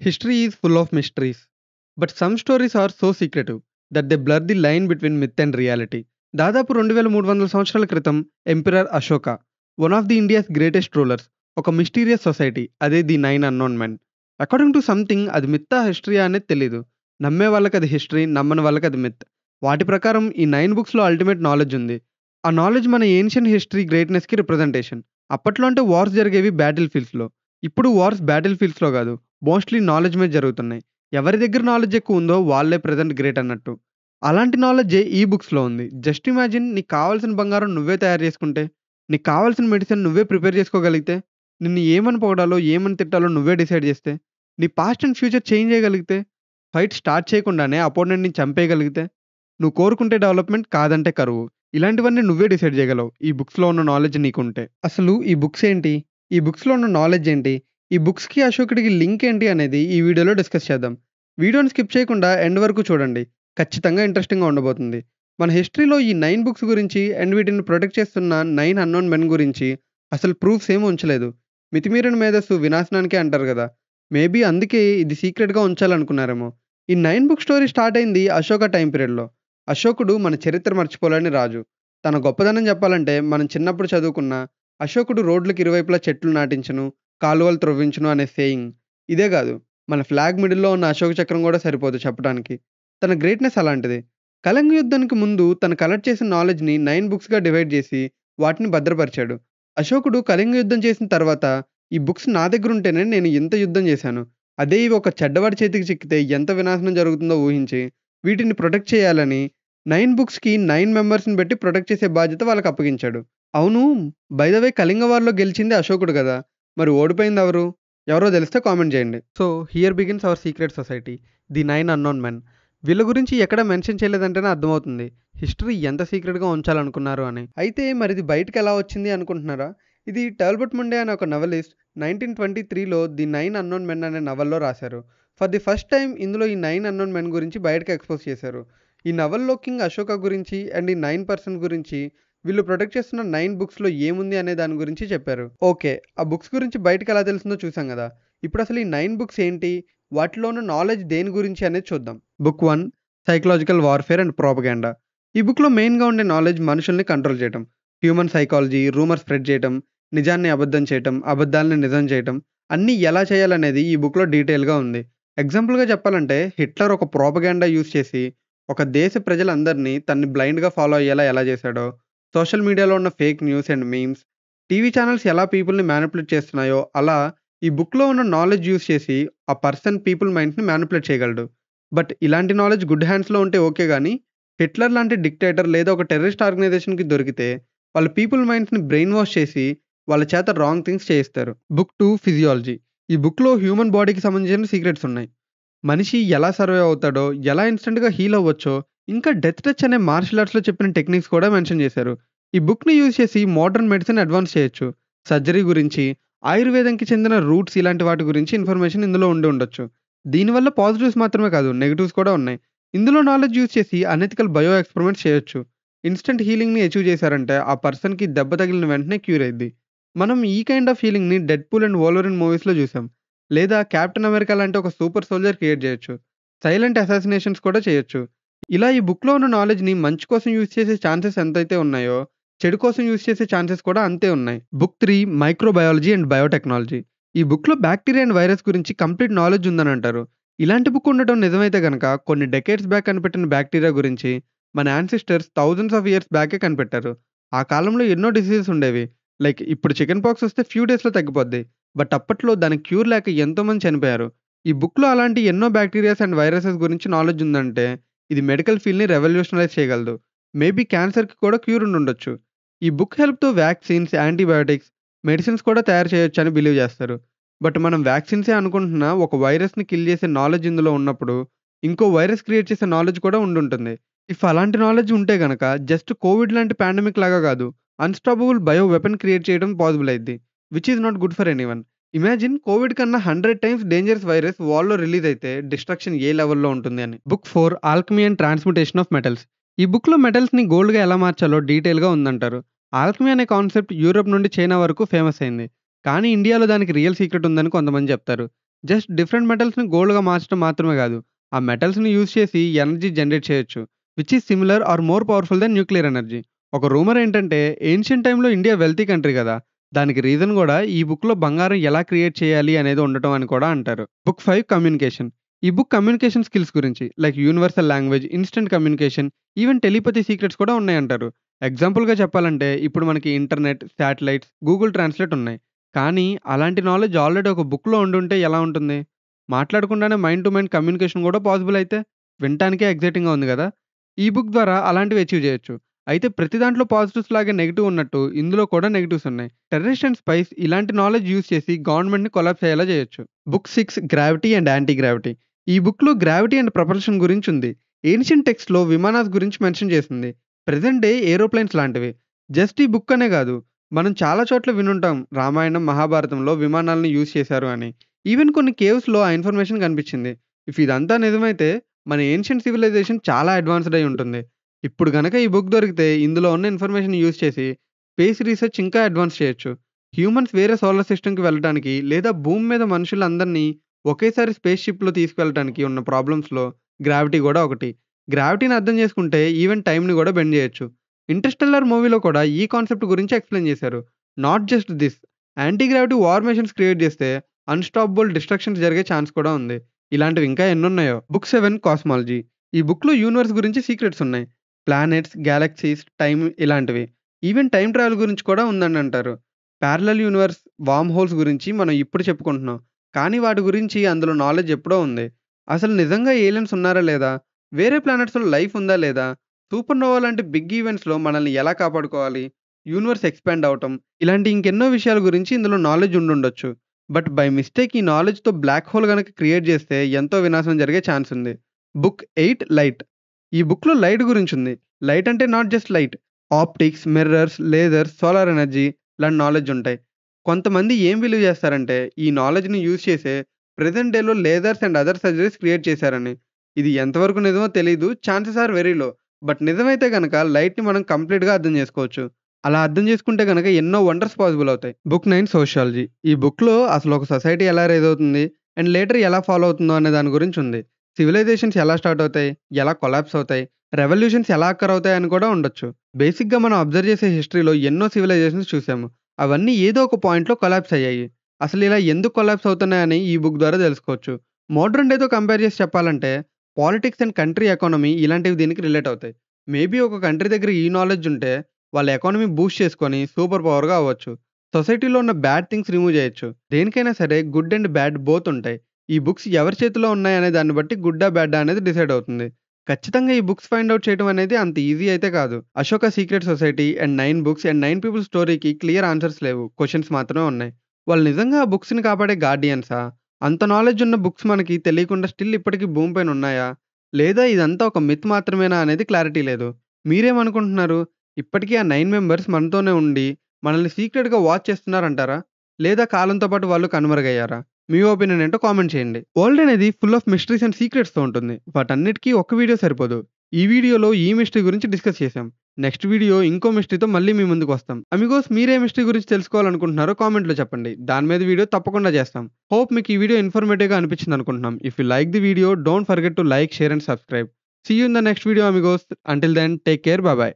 History is full of mysteries, but some stories are so secretive that they blur the line between myth and reality. దాదాపు 2300 సంవత్సరాల క్రితం emperor Ashoka, one of the India's greatest rulers, ఒక mysterious society, అదే the 9 unknown men. According to something అది మిత్తా history అనేది తెలీదు. నమ్మే వాళ్ళకి అది హిస్టరీ, నమ్మని వాళ్ళకి అది మిత్. వాటి ప్రకారం ఈ 9 బుక్స్లో అల్టిమేట్ నాలెడ్జ్ ఉంది. ఆ నాలెడ్జ్ మన ఏన్షియన్ హిస్టరీ గ్రేట్నెస్కి రిప్రజెంటేషన్. అప్పట్లో అంటే వార్స్ జరిగేవి బ్యాటిల్ ఫీల్డ్స్లో. ఇప్పుడు వార్స్ బ్యాటిల్ ఫీల్డ్స్లో కాదు, మోస్ట్లీ నాలెడ్జ్ మీద జరుగుతున్నాయి. ఎవరి దగ్గర నాలెడ్జ్ ఎక్కువ ఉందో వాళ్ళే ప్రెజెంట్ గ్రేట్ అన్నట్టు. అలాంటి నాలెడ్జే ఈ బుక్స్లో ఉంది. జస్ట్ ఇమాజిన్, నీకు కావాల్సిన బంగారం నువ్వే తయారు చేసుకుంటే, నీకు కావాల్సిన మెడిసిన్ నువ్వే ప్రిపేర్ చేసుకోగలిగితే, నిన్ను ఏమని పొగడాలో ఏమని తిట్టాలో నువ్వే డిసైడ్ చేస్తే, నీ పాస్ట్ అండ్ ఫ్యూచర్ చేంజ్ చేయగలిగితే, ఫైట్ స్టార్ట్ చేయకుండానే అపోనెంట్ని చంపేయగలిగితే, నువ్వు కోరుకుంటే డెవలప్మెంట్, కాదంటే కరువు. ఇలాంటివన్నీ నువ్వే డిసైడ్ చేయగలవు ఈ బుక్స్లో ఉన్న నాలెడ్జ్ నీకుంటే. అసలు ఈ బుక్స్ ఏంటి, ఈ బుక్స్లో ఉన్న నాలెడ్జ్ ఏంటి, ఈ బుక్స్కి అశోకుడికి లింక్ ఏంటి అనేది ఈ వీడియోలో డిస్కస్ చేద్దాం. వీడియోని స్కిప్ చేయకుండా ఎండ్ వరకు చూడండి, ఖచ్చితంగా ఇంట్రెస్టింగ్గా ఉండబోతుంది. మన హిస్టరీలో ఈ 9 బుక్స్ గురించి అండ్ వీటిని ప్రొటెక్ట్ చేస్తున్న 9 అన్నోన్ మెన్ గురించి అసలు ప్రూఫ్స్ ఏమీ ఉంచలేదు. మితిమీరిన మేధస్సు వినాశనానికే అంటారు కదా, మేబీ అందుకే ఇది సీక్రెట్గా ఉంచాలనుకున్నారేమో. ఈ 9 బుక్ స్టోరీ స్టార్ట్ అయింది అశోక టైం పీరియడ్లో. అశోకుడు మన చరిత్ర మర్చిపోలేని రాజు. తన గొప్పదనం చెప్పాలంటే మనం చిన్నప్పుడు చదువుకున్న అశోకుడు రోడ్లకు ఇరువైపులా చెట్లు నాటించను, కాలువలు త్రవ్వించును అనే సేయింగ్ ఇదే కాదు, మన ఫ్లాగ్ మిడిల్లో ఉన్న అశోక చక్రం కూడా సరిపోదు చెప్పడానికి. తన గ్రేట్నెస్ అలాంటిది. కళింగ యుద్ధానికి ముందు తను కలెక్ట్ చేసిన నాలెడ్జ్ని 9 బుక్స్గా డివైడ్ చేసి వాటిని భద్రపరిచాడు. అశోకుడు కళింగ యుద్ధం చేసిన తర్వాత ఈ బుక్స్ నా దగ్గర ఉంటేనే నేను ఇంత యుద్ధం చేశాను, అదే ఇవి ఒక చెడ్డవాడి చేతికి చిక్కితే ఎంత వినాశనం జరుగుతుందో ఊహించి వీటిని ప్రొటెక్ట్ చేయాలని 9 బుక్స్కి 9 మెంబర్స్ని పెట్టి ప్రొటెక్ట్ చేసే బాధ్యత వాళ్ళకి అప్పగించాడు. అవును, బై ద వే కళింగ వార్లో గెలిచింది అశోకుడు కదా, మరి ఓడిపోయింది ఎవరు? ఎవరో తెలిస్తే కామెంట్ చేయండి. So here begins our secret society, the 9 unknown men. వీళ్ళ గురించి ఎక్కడ మెన్షన్ చేయలేదంటేనే అర్థమవుతుంది హిస్టరీ ఎంత సీక్రెట్గా ఉంచాలనుకున్నారు అని. అయితే మరి ఇది బయటకు ఎలా వచ్చింది అనుకుంటున్నారా? ఇది టాల్బర్ట్ ముండే అనే ఒక నవలిస్ట్ 1923లో ది 9 అన్నోన్ మెన్ అనే నవల్లో రాశారు. ఫర్ ది ఫస్ట్ టైం ఇందులో ఈ 9 అన్నోన్ మెన్ గురించి బయటకు ఎక్స్పోజ్ చేశారు. ఈ నవల్లో కింగ్ అశోక గురించి అండ్ ఈ 9 పర్సన్ గురించి, వీళ్ళు ప్రొటెక్ట్ చేస్తున్న 9 బుక్స్లో ఏముంది అనే దాని గురించి చెప్పారు. ఓకే, ఆ బుక్స్ గురించి బయటకు ఎలా తెలిసిందో చూసాం కదా, ఇప్పుడు అసలు ఈ 9 బుక్స్ ఏంటి, వాటిలో ఉన్న నాలెడ్జ్ దేని గురించి అనేది చూద్దాం. Book 1, psychological warfare and propaganda. ఈ బుక్లో మెయిన్గా ఉండే నాలెడ్జ్ మనుషుల్ని కంట్రోల్ చేయటం, హ్యూమన్ సైకాలజీ, రూమర్ స్ప్రెడ్ చేయటం, నిజాన్ని అబద్ధం చేయటం, అబద్ధాలని నిజం చేయటం, అన్నీ ఎలా చేయాలనేది ఈ బుక్లో డీటెయిల్గా ఉంది. ఎగ్జాంపుల్గా చెప్పాలంటే హిట్లర్ ఒక ప్రోపగెండా యూజ్ చేసి ఒక దేశ ప్రజలందరినీ తన్ని బ్లైండ్గా ఫాలో అయ్యేలా ఎలా చేశాడో, సోషల్ మీడియాలో ఉన్న fake news and memes, TV channels ఎలా పీపుల్ని మ్యానిపులేట్ చేస్తున్నాయో అలా ఈ బుక్లో ఉన్న నాలెడ్జ్ యూజ్ చేసి ఆ పర్సన్ పీపుల్ మైండ్స్ని మ్యానిపులేట్ చేయగలడు. బట్ ఇలాంటి నాలెడ్జ్ గుడ్ హ్యాండ్స్లో ఉంటే ఓకే, కానీ హిట్లర్ లాంటి డిక్టేటర్ లేదా ఒక టెర్రరిస్ట్ ఆర్గనైజేషన్కి దొరికితే వాళ్ళ పీపుల్ మైండ్స్ని బ్రెయిన్ వాష్ చేసి వాళ్ళ చేత రాంగ్ థింగ్స్ చేయిస్తారు. Book 2, physiology. ఈ బుక్లో హ్యూమన్ బాడీకి సంబంధించిన సీక్రెట్స్ ఉన్నాయి. మనిషి ఎలా సర్వే అవుతాడో, ఎలా ఇన్స్టెంట్గా హీల్ అవ్వచ్చో, ఇంకా డెత్ టచ్ అనే మార్షల్ ఆర్ట్స్లో చెప్పిన టెక్నిక్స్ కూడా మెన్షన్ చేశారు. ఈ బుక్ని యూజ్ చేసి మోడర్న్ మెడిసిన్ అడ్వాన్స్ చేయొచ్చు. సర్జరీ గురించి, ఆయుర్వేదంకి చెందిన రూట్స్, ఇలాంటి వాటి గురించి ఇన్ఫర్మేషన్ ఇందులో ఉండి ఉండొచ్చు. దీనివల్ల పాజిటివ్స్ మాత్రమే కాదు, నెగిటివ్స్ కూడా ఉన్నాయి. ఇందులో నాలెడ్జ్ యూజ్ చేసి అనెథికల్ బయో ఎక్స్పెరిమెంట్స్ చేయొచ్చు. ఇన్స్టెంట్ హీలింగ్ని అచీవ్ చేశారంటే ఆ పర్సన్కి దెబ్బ తగిలిన వెంటనే క్యూర్ అయింది. మనం ఈ కైండ్ ఆఫ్ హీలింగ్ని డెడ్ పూల్ అండ్ వోల్వరిన్ మూవీస్లో చూసాం. లేదా కెప్టెన్ అమెరికా లాంటి ఒక సూపర్ సోల్జర్ క్రియేట్ చేయొచ్చు. సైలెంట్ అసాసినేషన్స్ కూడా చేయొచ్చు. ఇలా ఈ బుక్లో ఉన్న నాలెడ్జ్ని మంచి కోసం యూజ్ చేసే ఛాన్సెస్ ఎంతైతే ఉన్నాయో, చెడు కోసం యూజ్ చేసే ఛాన్సెస్ కూడా అంతే ఉన్నాయి. Book 3, microbiology and biotechnology. ఈ బుక్లో బ్యాక్టీరియా అండ్ వైరస్ గురించి కంప్లీట్ నాలెడ్జ్ ఉందని అంటారు. ఇలాంటి బుక్ ఉండటం నిజమైతే కనుక కొన్ని డెకేడ్స్ బ్యాక్ కనిపెట్టిన బ్యాక్టీరియా గురించి మన యాన్సిస్టర్స్ థౌజండ్స్ ఆఫ్ ఇయర్స్ బ్యాకే కనిపెట్టారు. ఆ కాలంలో ఎన్నో డిసీజెస్ ఉండేవి. లైక్ ఇప్పుడు చికెన్ పాక్స్ వస్తే ఫ్యూ డేస్లో తగ్గిపోద్ది, బట్ అప్పట్లో దానికి క్యూర్ లేక ఎంతోమంది చనిపోయారు. ఈ బుక్లో అలాంటి ఎన్నో బ్యాక్టీరియాస్ అండ్ వైరసెస్ గురించి నాలెడ్జ్ ఉందంటే ఇది మెడికల్ ఫీల్డ్ని రెవల్యూషనలైజ్ చేయగలదు. మేబీ క్యాన్సర్కి కూడా క్యూర్ ఉండొచ్చు. ఈ బుక్ హెల్ప్తో వ్యాక్సిన్స్, యాంటీబయాటిక్స్, మెడిసిన్స్ కూడా తయారు చేయొచ్చు అని బిలీవ్ చేస్తారు. బట్ మనం వ్యాక్సిన్సే అనుకుంటున్నా ఒక వైరస్ని కిల్ చేసే నాలెడ్జ్ ఇందులో ఉన్నప్పుడు ఇంకో వైరస్ క్రియేట్ చేసే నాలెడ్జ్ కూడా ఉండుంటుంది. ఇఫ్ అలాంటి నాలెడ్జ్ ఉంటే కనుక జస్ట్ కోవిడ్ లాంటి పాండమిక్ లాగా కాదు, అన్స్టాపబుల్ బయో వెపన్ క్రియేట్ చేయడం పాసిబుల్ అయింది, which is not good for anyone. Imagine, Covid కన్నా 100 టైమ్స్ డేంజరస్ వైరస్ వాల్లో రిలీజ్ అయితే డిస్ట్రక్షన్ ఏ లెవెల్లో ఉంటుంది అని. Book 4, alchemy and transmutation of metals. ఈ బుక్లో మెటల్స్ని గోల్డ్గా ఎలా మార్చాలో డీటెయిల్గా ఉందంటారు. ఆల్కమీ అనే కాన్సెప్ట్ యూరోప్ నుండి చైనా వరకు ఫేమస్ అయింది, కానీ ఇండియాలో దానికి రియల్ సీక్రెట్ ఉందని కొంతమంది చెప్తారు. జస్ట్ డిఫరెంట్ మెటల్స్‌ని గోల్డ్‌గా మార్చడం మాత్రమే గాదు. ఆ మెటల్స్‌ని యూజ్ చేసి ఎనర్జీ జనరేట్ చేయొచ్చు. Which is similar or more powerful then nuclear energy. ఒక రూమర్ ఏంటంటే ఏన్షియంట్ టైమ్‌లో ఇండియా వెల్తీ కంట్రీ గదా! దానికి రీజన్ గూడా ఈ బుక్‌లో బంగారం ఎలా క్రియేట్ చేయాలి అనేది ఉండటం అని కూడా అంటారు. Book 5 communication. ఈ బుక్ కమ్యూనికేషన్ స్కిల్స్ గురించి like universal language, instant communication, even telepathy secrets కూడా ఉన్నాయంటారు. ఎగ్జాంపుల్‌గా చెప్పాలంటే ఇప్పుడు మనకి ఇంటర్నెట్, శాటిలైట్స్, గూగుల్ ట్రాన్స్‌లేట్ ఉన్నాయి. కానీ అలాంటి నాలెడ్జ్ ఆల్రెడీ ఒక బుక్‌లో ఉండుంటే ఎలా ఉంటుంది? మాట్లాడకుండానే మైండ్ టు మైండ్ కమ్యూనికేషన్ గూడా పాసిబుల్ అయితే వినటానికే ఎక్సైటింగ్‌గా ఉంది గదా! ఈ బుక్ ద్వారా అలాంటివి అచీవ్ చేయొచ్చు. అయితే ప్రతి దాంట్లో పాజిటివ్స్ లాగే నెగెటివ్ ఉన్నట్టు ఇందులో కూడా నెగెటివ్స్ ఉన్నాయి. టెర్రరిస్ట్ అండ్ స్పైస్ ఇలాంటి నాలెడ్జ్ యూజ్ చేసి గవర్నమెంట్‌ని కొలాప్స్ అయ్యేలా చేయొచ్చు. Book 6 gravity and anti gravity. ఈ బుక్‌లో గ్రావిటీ అండ్ ప్రపల్షన్ గురించి ఉంది. ఏన్షియంట్ టెక్స్ట్‌లో విమానాస్ గురించి మెన్షన్ చేసింది. ప్రెజెంట్ డే ఏరోప్లేన్స్ లాంటివి. జస్ట్ ఈ బుక్ అనే గాదు. మనం చాలా చోట్ల వినుంటాం. రామాయణం, మహాభారతంలో విమానాలను యూజ్ చేశారు అని. ఈవెన్ కొన్ని కేవ్స్‌లో ఆ ఇన్ఫర్మేషన్ కనిపించింది. ఇఫ్ ఇదంతా నిజమైతే మన ఏన్షియంట్ సివిలైజేషన్ చాలా అడ్వాన్స్‌డ్ అయి ఉంటుంది. ఇప్పుడు గనక ఈ బుక్ దొరికితే ఇందులో ఉన్న ఇన్ఫర్మేషన్ యూజ్ చేసి స్పేస్ రీసెర్చ్ ఇంకా అడ్వాన్స్ చేయొచ్చు. హ్యూమన్స్ వేరే సోలార్ సిస్టమ్‌కి వెళ్ళటానికి లేదా భూమి మీద మనుషులందరినీ ఒకేసారి స్పేస్ షిప్‌లో తీసుకెళ్ళటానికి ఉన్న ప్రాబ్లమ్స్‌లో గ్రావిటీ గూడా ఒకటి. గ్రావిటీని అర్థం చేసుకుంటే ఈవెన్ టైమ్‌ని గూడా బెండ్ చేయొచ్చు. 'ఇంటర్‌స్టెల్లార్' మూవీలో కూడా ఈ కాన్సెప్ట్ గురించి ఎక్స్‌ప్లెయిన్ చేశారు. Not just this, anti gravity war machines create చేస్తే అన్‌స్టాపబుల్ డిస్ట్రక్షన్స్ జరిగే ఛాన్స్ కూడా ఉంది. ఇలాంటివి ఇంకా ఎన్నున్నాయో. Book 7 cosmology. ఈ బుక్‌లో యూనివర్స్ గురించి సీక్రెట్స్ ఉన్నాయి. ప్లానెట్స్, గ్యాలక్సీస్, టైమ్ ఇలాంటివి. ఈవెన్ టైమ్ ట్రావెల్ గురించి కూడా ఉందని అంటారు. పారలెల్ యూనివర్స్, వార్మ్ హోల్స్ గురించి మనం ఇప్పుడు చెప్పుకుంటున్నాం. కానీ వాటి గురించి అందులో నాలెడ్జ్ ఎప్పుడో ఉంది. అసలు నిజంగా ఏలియన్స్ ఉన్నారా లేదా? వేరే ప్లానెట్స్‌లో లైఫ్ ఉందా లేదా? సూపర్‌నోవా లాంటి బిగ్ ఈవెంట్స్‌లో మనల్ని ఎలా కాపాడుకోవాలి? యూనివర్స్ ఎక్స్‌పాండ్ అవ్వటం, ఇలాంటి ఇంకెన్నో విషయాల గురించి ఇందులో నాలెడ్జ్ ఉండుండొచ్చు. బట్ బై మిస్టేక్ ఈ నాలెడ్జ్‌తో బ్లాక్ హోల్ గనక క్రియేట్ చేస్తే ఎంతో వినాశనం జరిగే ఛాన్స్ ఉంది. Book 8 light. ఈ బుక్‌లో లైట్ గురించుంది. లైట్ అంటే not just light. Optics, mirrors, lasers, solar energy ఇలాంటి నాలెడ్జ్ ఉంటాయి. కొంతమంది ఏం బిలీవ్ చేస్తారంటే ఈ నాలెడ్జ్‌ని యూజ్ చేసే ప్రెజెంట్ డేలో lasers and other surgeries create చేశారని. ఇది ఎంతవరకు నిజమో తెలీదు. Chances are very low. But నిజమైతే గనక లైట్‌ని మనం కంప్లీట్‌గా అర్థం చేసుకోవచ్చు. అలా అర్థం చేసుకుంటే గనక ఎన్నో వండర్స్ పాసిబుల్ అవుతాయి. Book 9 sociology. ఈ బుక్‌లో అసలు ఒక సొసైటీ ఎలా రైజ్ అవుతుంది అండ్ లేటర్ ఎలా ఫాలో అవుతుందో అనే దాని గురించి ఉంది. సివిలైజేషన్స్ ఎలా స్టార్ట్ అవుతాయి? ఎలా కొలాప్స్ అవుతాయి? రెవల్యూషన్స్ ఎలా అక్కర్ అవుతాయి అని కూడా ఉండొచ్చు. బేసిక్‌గా మనం అబ్జర్వ్ చేసే హిస్టరీలో ఎన్నో సివిలైజేషన్స్ చూసాము. అవన్నీ ఏదో ఒక పాయింట్‌లో కొలాప్స్ అయ్యాయి. అసలు ఇలా ఎందుకు కొలాప్స్ అవుతున్నాయని ఈ బుక్ ద్వారా తెలుసుకోవచ్చు. మోడర్న్ డేతో కంపేర్ చేసి చెప్పాలంటే పాలిటిక్స్ అండ్ కంట్రీ ఎకానమీ ఇలాంటివి దీనికి రిలేట్ అవుతాయి. మేబీ ఒక కంట్రీ దగ్గర ఈ నాలెడ్జ్ ఉంటే వాళ్ళ ఎకానమీ బూస్ట్ చేసుకొని సూపర్ పవర్‌గా అవ్వచ్చు. సొసైటీలో ఉన్న బ్యాడ్ థింగ్స్ రిమూవ్ చేయొచ్చు. దేనికైనా సరే గుడ్ అండ్ బ్యాడ్ బోత్ ఉంటాయి. ఈ బుక్స్ ఎవరి చేతిలో ఉన్నాయనే దాన్ని బట్టి గుడ్డా, బ్యాడా అనేది డిసైడ్ అవుతుంది. ఖచ్చితంగా ఈ బుక్స్ ఫైండ్ ఔట్ చేయడం అనేది అంత ఈజీ అయితే కాదు. 'Ashoka secret society' and 9 books and 9 people స్టోరీకి క్లియర్ ఆన్సర్స్ లేవు. క్వెషన్స్ మాత్రమే ఉన్నాయి. వాళ్ళు నిజంగా ఆ బుక్స్‌ని కాపాడే గార్డియన్సా? అంత నాలెడ్జ్ ఉన్న బుక్స్ మనకి తెలియకుండా స్టిల్ ఇప్పటికి భూమి పైన ఉన్నాయా? లేదా ఇదంతా ఒక మిత్ మాత్రమేనా అనేది క్లారిటీ లేదు. మీరేమనుకుంటున్నారు? ఇప్పటికీ ఆ 9 మెంబర్స్ మనతోనే ఉండి మనల్ని సీక్రెట్‌గా వాచ్ చేస్తున్నారంటారా? లేదా కాలంతో పాటు వాళ్ళు కనుమరుగయ్యారా? మీ ఒపీనియన్ ఏంటో కామెంట్ చేయండి. వరల్డ్ అనేది ఫుల్ ఆఫ్ మిస్టరీస్ అండ్ సీక్రెట్స్‌తో ఉంటుంది. వాటన్నిటికి ఒక్క వీడియో సరిపోదు. ఈ వీడియోలో ఈ మిస్టరీ గురించి డిస్కస్ చేశాం. నెక్స్ట్ వీడియో ఇంకో మిస్టరీతో మళ్ళీ మీ ముందుకు వస్తాం. అమిగోస్ మీరే మిస్టరీ గురించి తెలుసుకోవాలనుకుంటున్నారో కామెంట్‌లో చెప్పండి. దాని మీద వీడియో తప్పకుండా చేస్తాం. హోప్ మీకు ఈ వీడియో ఇన్ఫర్మేటివ్‌గా అనిపించింది అనుకుంటున్నాం. If you like the video don't forget to like, share and subscribe. See you in the next video amigos. Until then take care. Bye by.